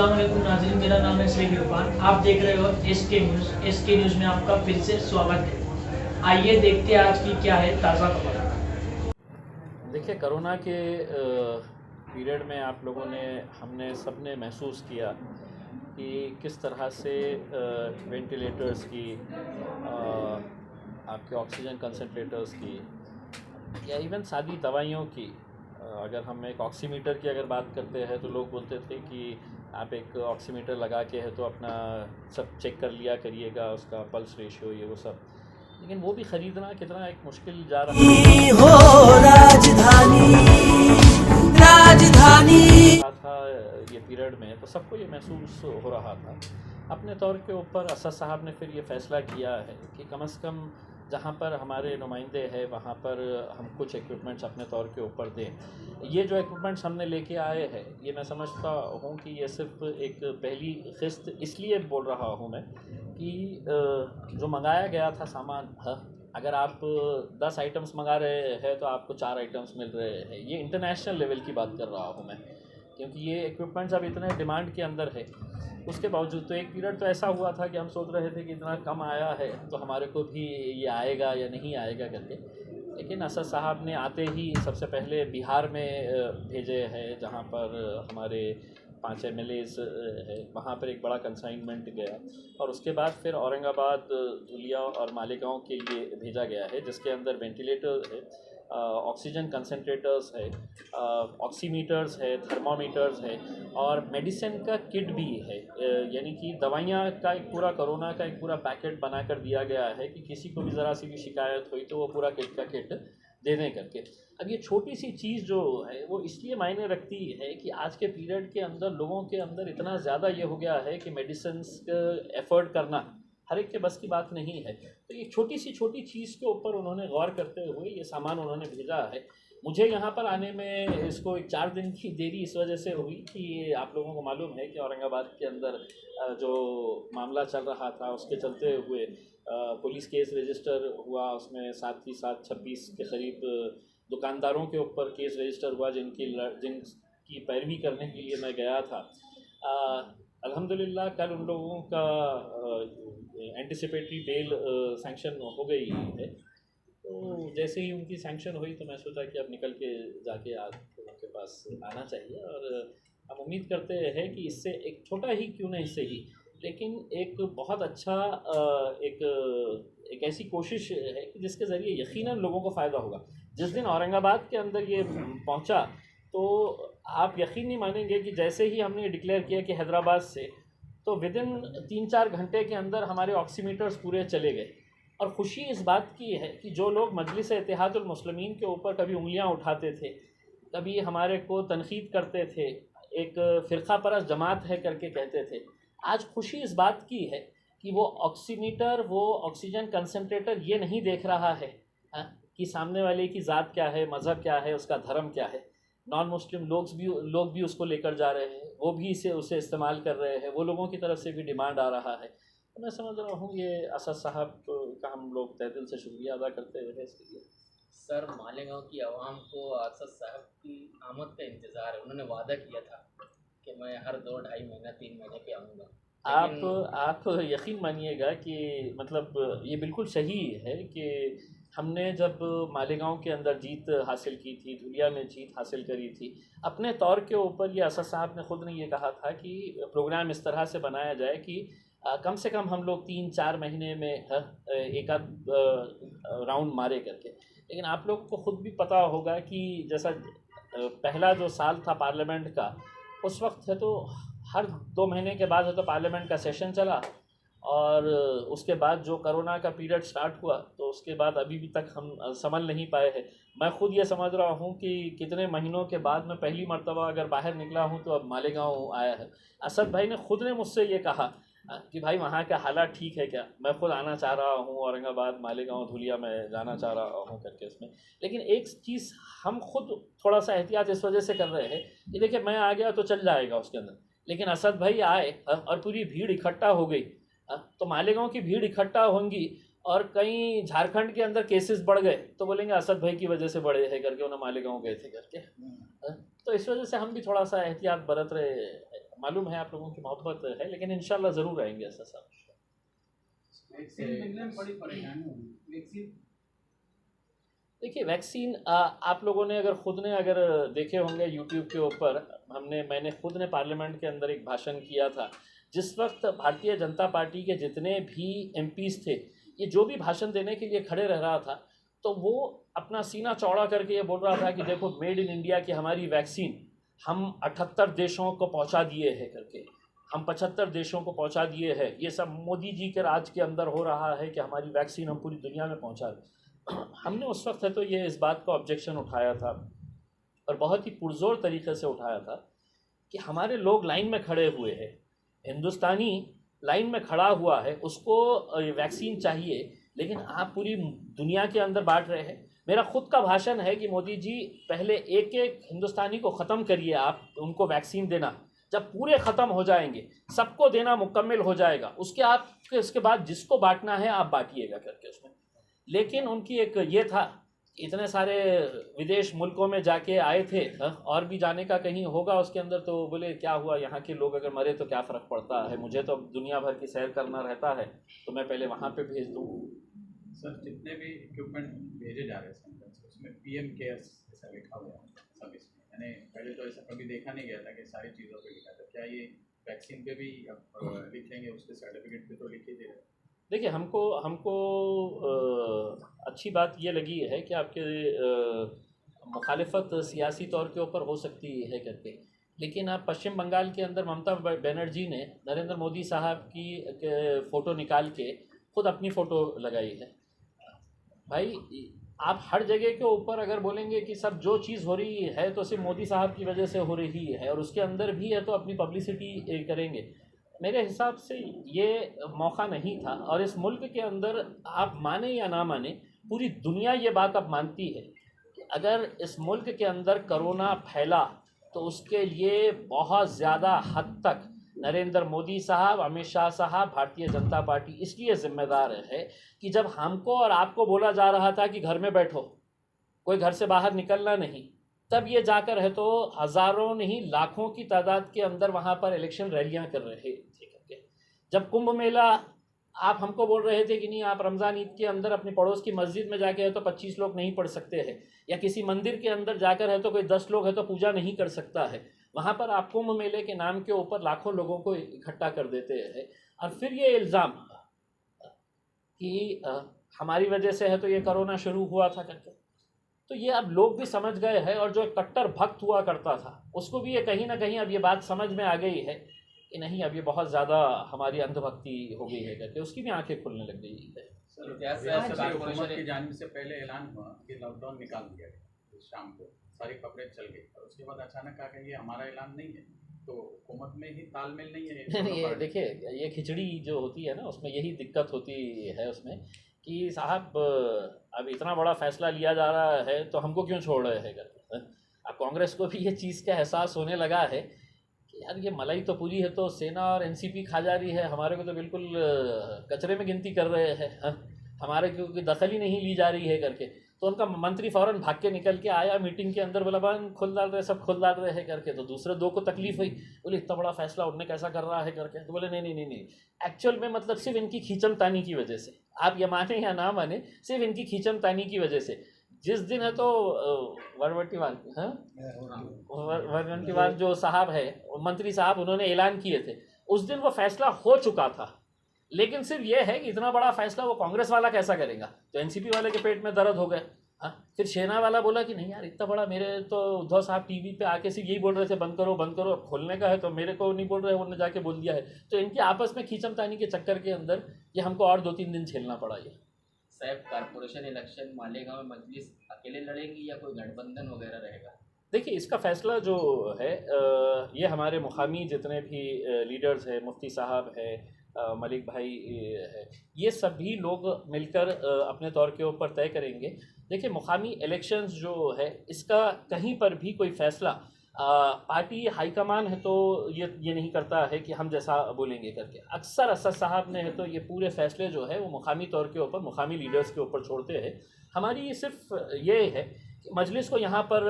अस्सलाम वालेकुम नाज़रीन, मेरा नाम है सईद इरफान। आप देख रहे हो एसके न्यूज़। एसके न्यूज़ में आपका फिर से स्वागत है। आइए देखते हैं आज की क्या है ताज़ा खबर। देखिए, कोरोना के पीरियड में आप लोगों ने हमने सब ने महसूस किया कि किस तरह से वेंटिलेटर्स की, आपके ऑक्सीजन कंसंट्रेटर्स की, या इवन सादी दवाइयों की, अगर हम एक ऑक्सीमीटर की अगर बात करते हैं तो लोग बोलते थे कि आप एक ऑक्सीमीटर लगा के है तो अपना सब चेक कर लिया करिएगा, उसका पल्स रेशियो ये वो सब। लेकिन वो भी ख़रीदना कितना एक मुश्किल जा रहा था ये पीरियड में, तो सबको ये महसूस हो रहा था। अपने तौर के ऊपर असद साहब ने फिर ये फ़ैसला किया है कि कम से कम जहाँ पर हमारे नुमाइंदे हैं वहाँ पर हम कुछ इक्विपमेंट्स अपने तौर के ऊपर दें। ये जो इक्विपमेंट्स हमने लेके आए हैं, ये मैं समझता हूँ कि ये सिर्फ एक पहली किस्त इसलिए बोल रहा हूँ मैं कि जो मंगाया गया था सामान, अगर आप 10 आइटम्स मंगा रहे हैं तो आपको 4 आइटम्स मिल रहे हैं। ये इंटरनेशनल लेवल की बात कर रहा हूँ मैं, क्योंकि ये इक्विपमेंट्स अब इतने डिमांड के अंदर है। उसके बावजूद तो एक पीरियड तो ऐसा हुआ था कि हम सोच रहे थे कि इतना कम आया है तो हमारे को भी ये आएगा या नहीं आएगा करके। लेकिन असद साहब ने आते ही सबसे पहले बिहार में भेजे हैं, जहाँ पर हमारे 5 MLAs है, वहाँ पर एक बड़ा कंसाइनमेंट गया। और उसके बाद फिर औरंगाबाद, धुलिया और मालेगांव के लिए भेजा गया है, जिसके अंदर वेंटिलेटर है, ऑक्सीजन कंसंट्रेटर्स है, ऑक्सीमीटर्स है, थर्मामीटर्स है और मेडिसिन का किट भी है। यानी कि दवाइयाँ का एक पूरा, कोरोना का एक पूरा पैकेट बना कर दिया गया है कि किसी को भी ज़रा सी भी शिकायत हुई तो वो पूरा किट का किट दे दें करके। अब ये छोटी सी चीज़ जो है वो इसलिए मायने रखती है कि आज के पीरियड के अंदर लोगों के अंदर इतना ज़्यादा ये हो गया है कि मेडिसिन्स एफर्ट करना हर एक के बस की बात नहीं है। तो ये छोटी चीज़ के ऊपर उन्होंने गौर करते हुए ये सामान उन्होंने भेजा है। मुझे यहाँ पर आने में इसको 4 दिन की देरी इस वजह से हुई कि आप लोगों को मालूम है कि औरंगाबाद के अंदर जो मामला चल रहा था उसके चलते हुए पुलिस केस रजिस्टर हुआ। उसमें साथ ही साथ 26 के करीब दुकानदारों के ऊपर केस रजिस्टर हुआ जिनकी पैरवी करने के लिए मैं गया था। अल्हम्दुलिल्लाह कल उन लोगों का एंटिसिपेटरी बेल सैंक्शन हो गई है। तो जैसे ही उनकी सैंक्शन हुई तो मैं सोचा कि अब निकल के जाके आज उनके पास आना चाहिए। और हम उम्मीद करते हैं कि इससे एक छोटा ही क्यों नहीं सही, लेकिन एक बहुत अच्छा एक ऐसी कोशिश है कि जिसके ज़रिए यकीनन लोगों को फ़ायदा होगा। जिस दिन औरंगाबाद के अंदर ये पहुंचा तो आप यकीन नहीं मानेंगे कि जैसे ही हमने डिक्लेयर किया कि हैदराबाद से, तो विदिन 3-4 घंटे के अंदर हमारे ऑक्सीमीटर्स पूरे चले गए। और ख़ुशी इस बात की है कि जो लोग मजलिस इत्तेहादुल मुस्लिमीन के ऊपर कभी उंगलियां उठाते थे, कभी हमारे को तनकीद करते थे, एक फ़िरक़ा परस्त जमात है करके कहते थे, आज खुशी इस बात की है कि वो ऑक्सीमीटर, वो ऑक्सीजन कंसंट्रेटर ये नहीं देख रहा है कि सामने वाले की ज़ात क्या है, मज़हब क्या है, उसका धर्म क्या है। नॉन मुस्लिम लोग भी उसको लेकर जा रहे हैं, वो भी उसे इस्तेमाल कर रहे हैं, वो लोगों की तरफ से भी डिमांड आ रहा है। तो मैं समझ रहा हूँ ये असद साहब का हम लोग तहे दिल से शुक्रिया अदा करते हैं इसके लिए। सर, मालेगांव की आवाम को असद साहब की आमद का इंतज़ार है। उन्होंने वादा किया था कि मैं हर 2-2.5 महीना 3 महीने पे आऊँगा। आप यकीन मानिएगा कि मतलब ये बिल्कुल सही है कि हमने जब मालेगांव के अंदर जीत हासिल की थी, धुलिया में जीत हासिल करी थी, अपने तौर के ऊपर ये असद साहब ने ख़ुद ने ये कहा था कि प्रोग्राम इस तरह से बनाया जाए कि कम से कम हम लोग 3-4 महीने में एक आध राउंड मारे करके। लेकिन आप लोग को ख़ुद भी पता होगा कि जैसा पहला जो साल था पार्लियामेंट का, उस वक्त है तो हर 2 महीने के बाद है तो पार्लियामेंट का सेशन चला, और उसके बाद जो कोरोना का पीरियड स्टार्ट हुआ तो उसके बाद अभी भी तक हम संभल नहीं पाए हैं। मैं ख़ुद ये समझ रहा हूँ कि कितने महीनों के बाद मैं पहली मर्तबा अगर बाहर निकला हूँ तो अब मालेगांव आया है। असद भाई ने ख़ुद ने मुझसे ये कहा कि भाई वहाँ का हालात ठीक है क्या। मैं ख़ुद आना चाह रहा हूँ औरंगाबाद, मालेगांव, धुलिया में जाना चाह रहा हूँ करके इसमें। लेकिन एक चीज़ हम खुद थोड़ा सा एहतियात इस वजह से कर रहे हैं कि देखिए मैं आ गया तो चल जाएगा उसके अंदर, लेकिन असद भाई आए और पूरी भीड़ इकट्ठा हो गई तो मालेगांव की भीड़ इकट्ठा होंगी और कहीं झारखंड के अंदर केसेस बढ़ गए तो बोलेंगे असद भाई की वजह से बढ़े हैं करके, उन्हें मालेगांव गए थे करके। तो इस वजह से हम भी थोड़ा सा एहतियात बरत रहे हैं। मालूम है आप लोगों की मोहब्बत है, लेकिन इंशाल्लाह ज़रूर आएंगे ऐसा सब। देखिए वैक्सीन आप लोगों ने अगर ख़ुद ने अगर देखे होंगे यूट्यूब के ऊपर, मैंने खुद ने पार्लियामेंट के अंदर एक भाषण किया था। जिस वक्त भारतीय जनता पार्टी के जितने भी एमपीज़ थे, ये जो भी भाषण देने के लिए खड़े रह रहा था, तो वो अपना सीना चौड़ा करके ये बोल रहा था कि देखो मेड इन इंडिया की हमारी वैक्सीन हम 78 देशों को पहुंचा दिए हैं करके, हम 75 देशों को पहुंचा दिए हैं। ये सब मोदी जी के राज के अंदर हो रहा है कि हमारी वैक्सीन हम पूरी दुनिया में पहुंचा दें। हमने उस वक्त है तो ये इस बात का ऑब्जेक्शन उठाया था, और बहुत ही पुरजोर तरीके से उठाया था कि हमारे लोग लाइन में खड़े हुए हैं, हिंदुस्तानी लाइन में खड़ा हुआ है, उसको वैक्सीन चाहिए, लेकिन आप पूरी दुनिया के अंदर बांट रहे हैं। मेरा खुद का भाषण है कि मोदी जी पहले एक एक हिंदुस्तानी को ख़त्म करिए, आप उनको वैक्सीन देना, जब पूरे ख़त्म हो जाएंगे, सबको देना मुकम्मल हो जाएगा, उसके बाद जिसको बांटना है आप बांटिएगा करके उसमें। लेकिन उनकी एक ये था, इतने सारे विदेश मुल्कों में जाके आए थे, और भी जाने का कहीं होगा उसके अंदर, तो बोले क्या हुआ, यहाँ के लोग अगर मरे तो क्या फ़र्क पड़ता है, मुझे तो दुनिया भर की सैर करना रहता है, तो मैं पहले वहाँ पे भेज दूँ। सर जितने भी इक्विपमेंट भेजे जा रहे हैं सेंटर से, उसमें PM केयर्स ऐसा लिखा हुआ है सब इसमें, यानी पहले तो ऐसा कभी देखा नहीं गया था कि सारी चीज़ों पे लिखा था। क्या ये वैक्सीन पे भी लिखेंगे, उसके सर्टिफिकेट पे तो लिखे दे रहे? देखिए हमको अच्छी बात ये लगी है कि आपके मुखालिफत सियासी तौर के ऊपर हो सकती है करके, लेकिन आप पश्चिम बंगाल के अंदर ममता बनर्जी ने नरेंद्र मोदी साहब की फ़ोटो निकाल के खुद अपनी फ़ोटो लगाई है। भाई आप हर जगह के ऊपर अगर बोलेंगे कि सब जो चीज़ हो रही है तो सिर्फ मोदी साहब की वजह से हो रही है, और उसके अंदर भी है तो अपनी पब्लिसिटी करेंगे, मेरे हिसाब से ये मौका नहीं था। और इस मुल्क के अंदर आप माने या ना माने, पूरी दुनिया ये बात अब मानती है कि अगर इस मुल्क के अंदर कोरोना फैला तो उसके लिए बहुत ज़्यादा हद तक नरेंद्र मोदी साहब, अमित शाह साहब, भारतीय जनता पार्टी इसलिए ज़िम्मेदार है कि जब हमको और आपको बोला जा रहा था कि घर में बैठो, कोई घर से बाहर निकलना नहीं, तब ये जाकर है तो हज़ारों नहीं लाखों की तादाद के अंदर वहाँ पर इलेक्शन रैलियाँ कर रहे थे करके। जब कुंभ मेला आप हमको बोल रहे थे कि नहीं आप रमज़ान ईद के अंदर अपनी पड़ोस की मस्जिद में जाके है तो 25 लोग नहीं पढ़ सकते हैं, या किसी मंदिर के अंदर जाकर है तो कोई 10 लोग है तो पूजा नहीं कर सकता है, वहाँ पर आप कुंभ मेले के नाम के ऊपर लाखों लोगों को इकट्ठा कर देते हैं। और फिर ये इल्ज़ाम कि हमारी वजह से है तो ये कोरोना शुरू हुआ था करके, तो ये अब लोग भी समझ गए हैं, और जो कट्टर भक्त हुआ करता था उसको भी ये कहीं ना कहीं अब ये बात समझ में आ गई है कि नहीं अब ये बहुत ज़्यादा हमारी अंधभक्ति हो गई है करके, उसकी भी आंखें खुलने लग गई है। हुकूमत की जानिब से पहले ऐलान हुआ कि लॉकडाउन निकाल दिया गया, शाम को सारी खबरें चल गई, और उसके बाद अचानक कहा कि ये हमारा ऐलान नहीं है, तो हुकूमत में ही तालमेल नहीं है। ये देखिए ये खिचड़ी जो होती है ना, उसमें यही दिक्कत होती है उसमें कि साहब अब इतना बड़ा फैसला लिया जा रहा है तो हमको क्यों छोड़ रहे हैं करके। अब कांग्रेस को भी ये चीज़ का एहसास होने लगा है कि यार ये मलाई तो पूरी है तो सेना और एनसीपी खा जा रही है, हमारे को तो बिल्कुल कचरे में गिनती कर रहे हैं, हमारे को दखल ही नहीं ली जा रही है करके। तो उनका मंत्री फ़ौरन भाग के निकल के आया मीटिंग के अंदर, बोला बन खुल डाल रहे, सब खुल डाल रहे हैं करके। तो दूसरे दो को तकलीफ हुई, बोले इतना बड़ा फैसला उनने कैसा कर रहा है करके। तो बोले नहीं, एक्चुअल में मतलब सिर्फ इनकी खींचम तानी की वजह से, आप ये माने या ना माने, सिर्फ इनकी खींचम तानी की वजह से। जिस दिन है तो वरवटीवाल जो साहब है मंत्री साहब, उन्होंने ऐलान किए थे, उस दिन वो फैसला हो चुका था, लेकिन सिर्फ ये है कि इतना बड़ा फैसला वो कांग्रेस वाला कैसा करेगा, तो एनसीपी वाले के पेट में दर्द हो गए। हाँ, फिर सेना वाला बोला कि नहीं यार इतना बड़ा, मेरे तो उद्धव साहब टीवी पे आके सिर्फ यही बोल रहे थे बंद करो बंद करो, खोलने का है तो मेरे को नहीं बोल रहे, उन्होंने जाके बोल दिया है। तो इनकी आपस में खींचम तानी के चक्कर के अंदर ये हमको और 2-3 दिन झेलना पड़ा। ये साहब कारपोरेशन इलेक्शन मालेगांव में मजलिस अकेले लड़ेंगी या कोई गठबंधन वगैरह रहेगा? देखिए इसका फ़ैसला जो है ये हमारे मुकामी जितने भी लीडर्स हैं, मुफ्ती साहब है, मलिक भाई है, ये सभी लोग मिलकर अपने तौर के ऊपर तय करेंगे। देखिए मुकामी इलेक्शंस जो है इसका कहीं पर भी कोई फ़ैसला पार्टी हाईकमान है तो ये नहीं करता है कि हम जैसा बोलेंगे करके। अक्सर असद साहब ने है तो ये पूरे फ़ैसले जो है वो मुकामी तौर के ऊपर मुकामी लीडर्स के ऊपर छोड़ते हैं। हमारी सिर्फ ये है कि मजलिस को यहाँ पर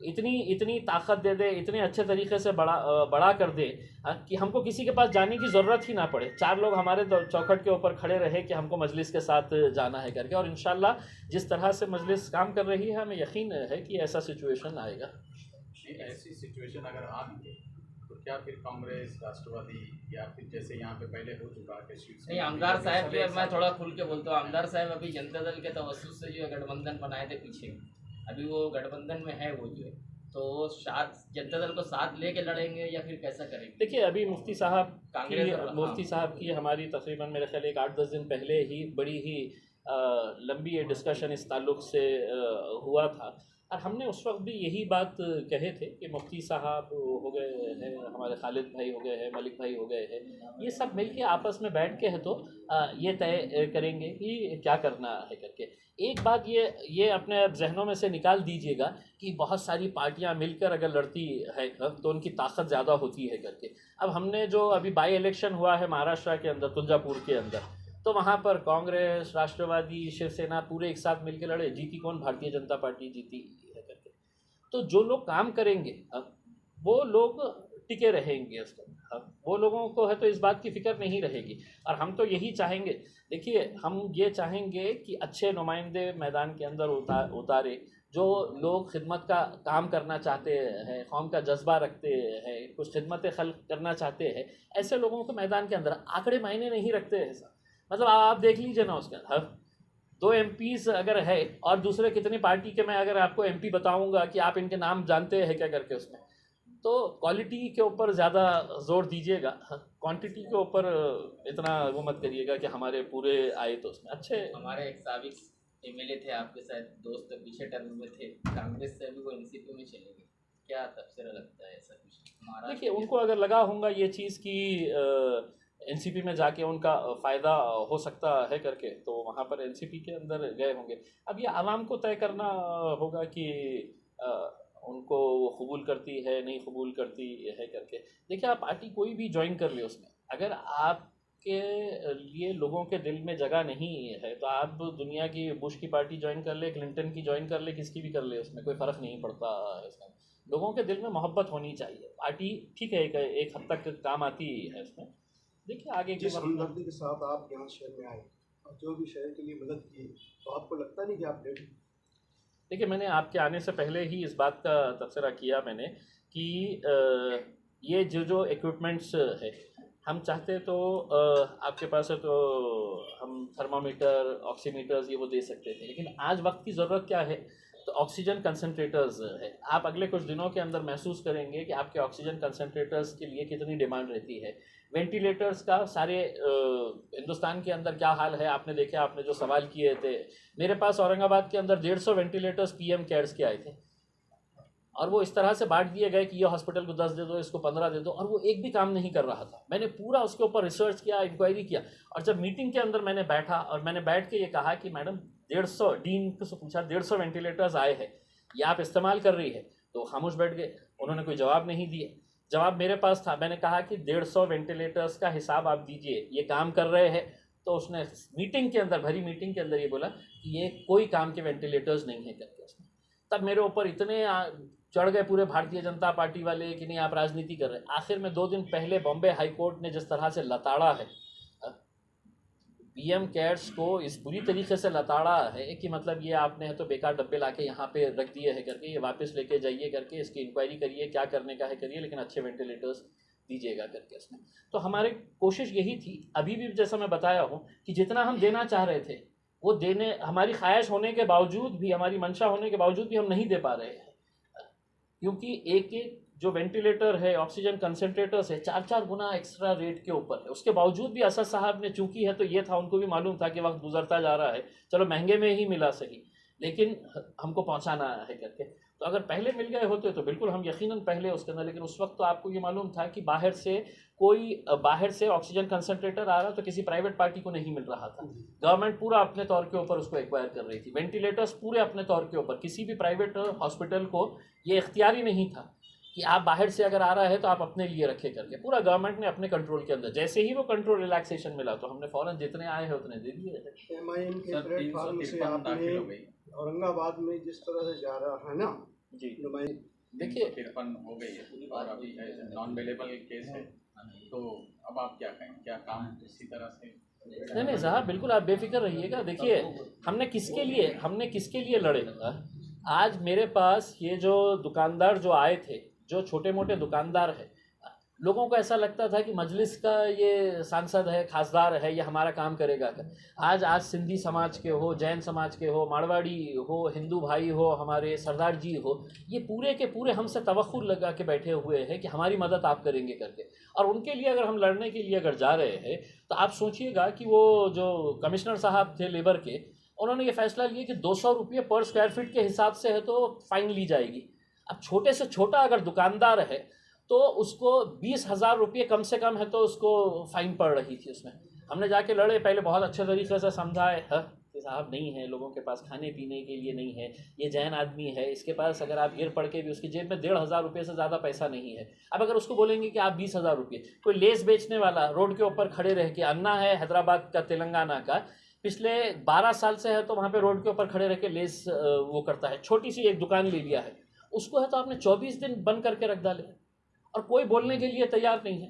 इतनी ताकत दे दे, इतने अच्छे तरीके से बड़ा कर दे कि हमको किसी के पास जाने की ज़रूरत ही ना पड़े। 4 लोग हमारे चौखट के ऊपर खड़े रहे कि हमको मजलिस के साथ जाना है करके। और इंशाल्लाह जिस तरह से मजलिस काम कर रही है, हमें यकीन है कि ऐसा सिचुएशन आएगा। ऐसी सिचुएशन अगर आ गई तो क्या फिर कांग्रेस, राष्ट्रवादी या फिर जैसे यहाँ पे पहले हो चुका है नहीं, आमदार साहब जो है, मैं थोड़ा खुल के बोलता हूँ, आमदार साहब अभी जनता दल के तवज्जुह से जो है गठबंधन बनाए थे पीछे, अभी वो गठबंधन में है वो जो है, तो वो जनता दल को साथ लेके लड़ेंगे या फिर कैसा करेंगे? देखिए, अभी मुफ्ती कांग्रेस साहब की हमारी तकरीबन मेरे ख्याल 8-10 दिन पहले ही बड़ी ही लंबी डिस्कशन इस ताल्लुक़ से हुआ था। और हमने उस वक्त भी यही बात कहे थे कि मुफ्ती साहब हो गए हैं, हमारे खालिद भाई हो गए हैं, मलिक भाई हो गए हैं, ये सब मिलके आपस में बैठ के है तो ये तय करेंगे कि क्या करना है करके। एक बात ये अपने जहनों में से निकाल दीजिएगा कि बहुत सारी पार्टियां मिलकर अगर लड़ती है तो उनकी ताकत ज़्यादा होती है करके। अब हमने जो अभी बाई इलेक्शन हुआ है महाराष्ट्र के अंदर, तुलजापुर के अंदर, तो वहाँ पर कांग्रेस, राष्ट्रवादी, शिवसेना पूरे एक साथ मिलकर लड़े। जीती कौन? भारतीय जनता पार्टी जीती है करके। तो जो लोग काम करेंगे अब वो लोग टिके रहेंगे उसको, अब वो लोगों को है तो इस बात की फ़िक्र नहीं रहेगी। और हम तो यही चाहेंगे, देखिए हम ये चाहेंगे कि अच्छे नुमाइंदे मैदान के अंदर उतारे, जो लोग खिदमत का काम करना चाहते हैं, कौम का जज्बा रखते हैं, कुछ खिदमत खल्क करना चाहते हैं, ऐसे लोगों को मैदान के अंदर। आंकड़े मायने नहीं रखते हैं साहब, मतलब आप देख लीजिए ना उसके अंदर 2 MPs अगर है और दूसरे कितनी पार्टी के, मैं अगर आपको MP बताऊंगा कि आप इनके नाम जानते हैं क्या करके, उसमें तो क्वालिटी के ऊपर ज़्यादा जोर दीजिएगा, क्वांटिटी के ऊपर इतना वो मत करिएगा कि हमारे पूरे आए तो उसमें अच्छे। हमारे एक साबिक MLA थे आपके साथ दोस्त, पीछे टर्म में थे, कांग्रेस से अभी वो NCP में चले गए, क्या तबसरा लगता है ऐसा कुछ? देखिए, उनको अगर लगा होगा ये चीज़ कि NCP में जाके उनका फ़ायदा हो सकता है करके, तो वहाँ पर NCP के अंदर गए होंगे। अब ये आवाम को तय करना होगा कि उनको वो कबूल करती है नहीं कबूल करती है करके। देखिए, आप पार्टी कोई भी ज्वाइन कर ले, उसमें अगर आपके लिए लोगों के दिल में जगह नहीं है तो आप दुनिया की बुश की पार्टी ज्वाइन कर ले, क्लिंटन की ज्वाइन कर ले, किसकी भी कर ले, उसमें कोई फ़र्क नहीं पड़ता है। इसमें लोगों के दिल में मोहब्बत होनी चाहिए। पार्टी ठीक है एक हद तक काम आती है उसमें। देखिए आगे जिस हमदर्दी के साथ आप यहाँ शहर में आए और जो भी शहर के लिए मदद की, तो आपको लगता नहीं कि आप लेट? देखिए, मैंने आपके आने से पहले ही इस बात का तबसरा किया मैंने कि ये जो इक्विपमेंट्स है, हम चाहते तो आपके पास है तो हम थर्मामीटर, ऑक्सीमीटर्स ये वो दे सकते थे, लेकिन आज वक्त की ज़रूरत क्या है तो ऑक्सीजन कंसनट्रेटर्स है। आप अगले कुछ दिनों के अंदर महसूस करेंगे कि आपके ऑक्सीजन कंसनट्रेटर्स के लिए कितनी डिमांड रहती है। वेंटिलेटर्स का सारे हिंदुस्तान के अंदर क्या हाल है आपने देखा, आपने जो सवाल किए थे। मेरे पास औरंगाबाद के अंदर 150 वेंटिलेटर्स PM केयर्स के आए थे और वो इस तरह से बांट दिए गए कि ये हॉस्पिटल को 10 दे दो, इसको 15 दे दो, और वो एक भी काम नहीं कर रहा था। मैंने पूरा उसके ऊपर रिसर्च किया, इंक्वायरी किया, और जब मीटिंग के अंदर मैंने बैठा और मैंने बैठ के ये कहा कि मैडम 150, डीन से पूछा 150 वेंटिलेटर्स आए हैं, ये आप इस्तेमाल कर रही है, तो खामोश बैठ गए, उन्होंने कोई जवाब नहीं दिए। जवाब मेरे पास था, मैंने कहा कि 150 वेंटिलेटर्स का हिसाब आप दीजिए, ये काम कर रहे हैं, तो उसने मीटिंग के अंदर, भरी मीटिंग के अंदर ये बोला कि ये कोई काम के वेंटिलेटर्स नहीं है करके। उसने तब मेरे ऊपर इतने चढ़ गए पूरे भारतीय जनता पार्टी वाले कि नहीं आप राजनीति कर रहे हैं। आखिर में 2 दिन पहले बॉम्बे हाई कोर्ट ने जिस तरह से लताड़ा है PM केयर्स को, इस पूरी तरीके से लताड़ा है कि मतलब ये आपने तो बेकार डब्बे लाके यहाँ पे रख दिए है करके, ये वापस लेके जाइए करके, इसकी इंक्वायरी करिए, क्या करने का है करिए, लेकिन अच्छे वेंटिलेटर्स दीजिएगा करके उसमें। तो हमारी कोशिश यही थी, अभी भी जैसा मैं बताया हूँ कि जितना हम देना चाह रहे थे वो देने, हमारी ख्वाहिश होने के बावजूद भी, हमारी मंशा होने के बावजूद भी हम नहीं दे पा रहे हैं, क्योंकि एक जो वेंटिलेटर है, ऑक्सीजन कंसनट्रेटर्स है, 4-4 गुना एक्स्ट्रा रेट के ऊपर है। उसके बावजूद भी असद साहब ने चूंकि है तो ये था, उनको भी मालूम था कि वक्त गुजरता जा रहा है, चलो महंगे में ही मिला सही, लेकिन हमको पहुंचाना है करके। तो अगर पहले मिल गए होते तो बिल्कुल हम यकीनन पहले उसके अंदर, लेकिन उस वक्त तो आपको ये मालूम था कि बाहर से ऑक्सीजन कंसनट्रेटर आ रहा तो किसी प्राइवेट पार्टी को नहीं मिल रहा था। गवर्नमेंट पूरा अपने तौर के ऊपर उसको एक्वायर कर रही थी, वेंटिलेटर्स पूरे अपने तौर के ऊपर, किसी भी प्राइवेट हॉस्पिटल को ये इख्तियारी नहीं था कि आप बाहर से अगर आ रहा है तो आप अपने लिए रखे करके। पूरा गवर्नमेंट ने अपने कंट्रोल के अंदर, जैसे ही वो कंट्रोल रिलैक्सेशन मिला तो हमने फौरन जितने आए हैं उतने दे दिए। MIM के प्लेटफॉर्म से आपने औरंगाबाद में जिस तरह से जा रहा है ना, जी नुमाइंदे देखिए 353 हो गई है और अभी नॉन अवेलेबल केस है, तो अब आप क्या कहें, क्या काम इसी तरह से? नहीं साहब, बिल्कुल आप बेफिक्र रहिएगा। देखिए हमने किसके लिए लड़े। आज मेरे पास ये जो दुकानदार जो आए थे, जो छोटे मोटे दुकानदार हैं, लोगों को ऐसा लगता था कि मजलिस का ये सांसद है, खासदार है, ये हमारा काम करेगा। आज सिंधी समाज के हो, जैन समाज के हो, मारवाड़ी हो, हिंदू भाई हो, हमारे सरदार जी हो, ये पूरे के पूरे हमसे तवक्कुल लगा के बैठे हुए हैं कि हमारी मदद आप करेंगे करके। और उनके लिए अगर हम लड़ने के लिए अगर जा रहे हैं तो आप सोचिएगा कि वो जो कमिश्नर साहब थे लेबर के, उन्होंने ये फैसला लिया कि 200 रुपये पर स्क्वायर फीट के हिसाब से है तो फाइन ली जाएगी। अब छोटे से छोटा अगर दुकानदार है तो उसको 20,000 रुपये कम से कम है तो उसको फ़ाइन पड़ रही थी उसमें। हमने जाके लड़े, पहले बहुत अच्छे तरीके से समझाए कि साहब नहीं है, लोगों के पास खाने पीने के लिए नहीं है, ये जैन आदमी है, इसके पास अगर आप गिर पड़ के भी उसकी जेब में 1,500 रुपये से ज़्यादा पैसा नहीं है। अब अगर उसको बोलेंगे कि आप 20,000 रुपये, कोई लेस बेचने वाला रोड के ऊपर खड़े रह के, अन्ना है हैदराबाद का, तेलंगाना का, पिछले 12 साल से है तो वहाँ पे रोड के ऊपर खड़े रह के लेस वो करता है, छोटी सी एक दुकान ले लिया है, उसको है तो आपने 24 दिन बंद करके रख डाले और कोई बोलने के लिए तैयार नहीं है।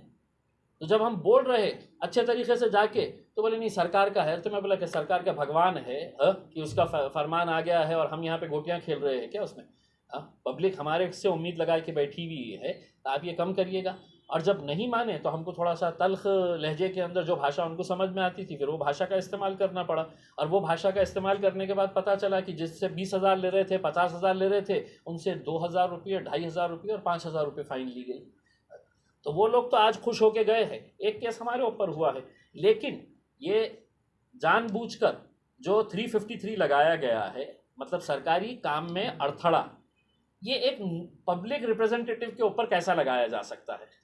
तो जब हम बोल रहे अच्छे तरीके से जाके तो बोले नहीं सरकार का है, तो मैं बोला कि सरकार का भगवान है कि उसका फरमान आ गया है और हम यहाँ पे गोटियाँ खेल रहे हैं क्या उसमें? पब्लिक हमारे से उम्मीद लगा के बैठी हुई है, तो आप ये कम करिएगा। और जब नहीं माने तो हमको थोड़ा सा तल्ख लहजे के अंदर जो भाषा उनको समझ में आती थी, फिर वो भाषा का इस्तेमाल करना पड़ा। और वो भाषा का इस्तेमाल करने के बाद पता चला कि जिससे 20,000 ले रहे थे, 50,000 ले रहे थे, उनसे 2,000 रुपये, 2,500 रुपये और 5,000 रुपये फ़ाइन ली गई। तो वो लोग तो आज खुश होके गए हैं। एक केस हमारे ऊपर हुआ है, लेकिन ये जानबूझकर जो 353 लगाया गया है, मतलब सरकारी काम में अड़थड़ा, ये एक पब्लिक रिप्रेजेंटेटिव के ऊपर कैसा लगाया जा सकता है?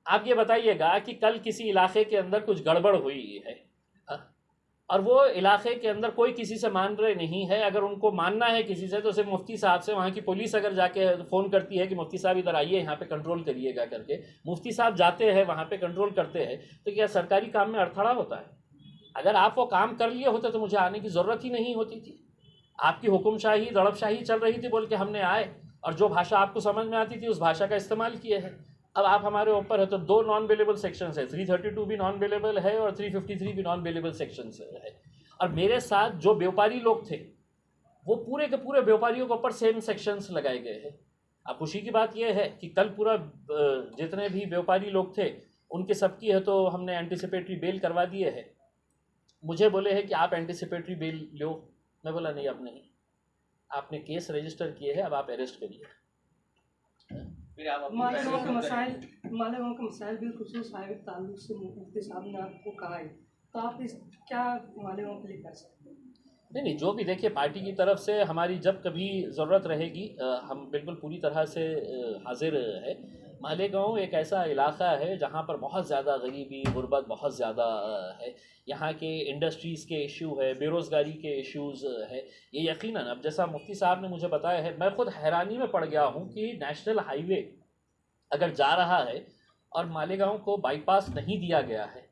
आप ये बताइएगा कि कल किसी इलाके के अंदर कुछ गड़बड़ हुई है और वो इलाके के अंदर कोई किसी से मान रहे नहीं है, अगर उनको मानना है किसी से तो सिर्फ मुफ्ती साहब से। वहाँ की पुलिस अगर जाके फ़ोन करती है कि मुफ्ती साहब इधर आइए, यहाँ पे कंट्रोल करिएगा करके, मुफ्ती साहब जाते हैं वहाँ पे कंट्रोल करते हैं, तो क्या सरकारी काम में अड़थड़ा होता है? अगर आप वो काम कर लिए होते तो मुझे आने की ज़रूरत ही नहीं होती थी। आपकी हुक्मशाही, दड़बशाही चल रही थी बोल के हमने आए और जो भाषा आपको समझ में आती थी उस भाषा का इस्तेमाल किए हैं। अब आप हमारे ऊपर है तो 2 नॉन बेलेबल सेक्शंस है, 332 भी नॉन बेलेबल है और 353 भी नॉन बेलेबल सेक्शंस है। और मेरे साथ जो व्यापारी लोग थे वो पूरे के पूरे व्यापारियों के ऊपर सेम सेक्शंस लगाए गए हैं। अब खुशी की बात यह है कि कल पूरा जितने भी व्यापारी लोग थे उनके सबकी है तो हमने एंटिसिपेटरी बेल करवा दिए है। मुझे बोले हैं कि आप एंटिसिपेटरी बेल लो, मैं बोला नहीं, अब नहीं, आपने केस रजिस्टर किए हैं, अब आप अरेस्ट करिए। मालेगांव के मसाइल बिलखुसूस हाईवे के ताल्लुक से मुफ्ती साहब ने आपको कहा है, तो आप इस क्या मालेगांव के लिए कर सकते हैं? नहीं, जो भी देखिए पार्टी की तरफ से हमारी जब कभी ज़रूरत रहेगी हम बिल्कुल पूरी तरह से हाजिर है। मालेगांव एक ऐसा इलाक़ा है जहाँ पर बहुत ज़्यादा गरीबी, गुर्बत बहुत ज़्यादा है। यहाँ के इंडस्ट्रीज़ के इशू है, बेरोज़गारी के इश्यूज़ है। ये यकीनन अब जैसा मुफ्ती साहब ने मुझे बताया है, मैं ख़ुद हैरानी में पड़ गया हूँ कि नेशनल हाईवे अगर जा रहा है और मालेगांव को बाईपास नहीं दिया गया है,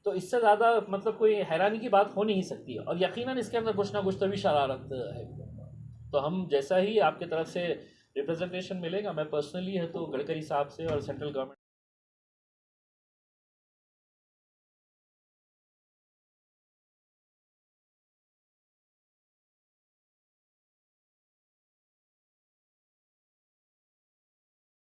तो इससे ज़्यादा मतलब कोई हैरानी की बात हो नहीं सकती है। और यकीनन इसके अंदर कुछ ना कुछ तो भी शरारत है। तो हम जैसा ही आपके तरफ से रिप्रेजेंटेशन मिलेगा, मैं पर्सनली है तो गडकरी साहब से और सेंट्रल गवर्नमेंट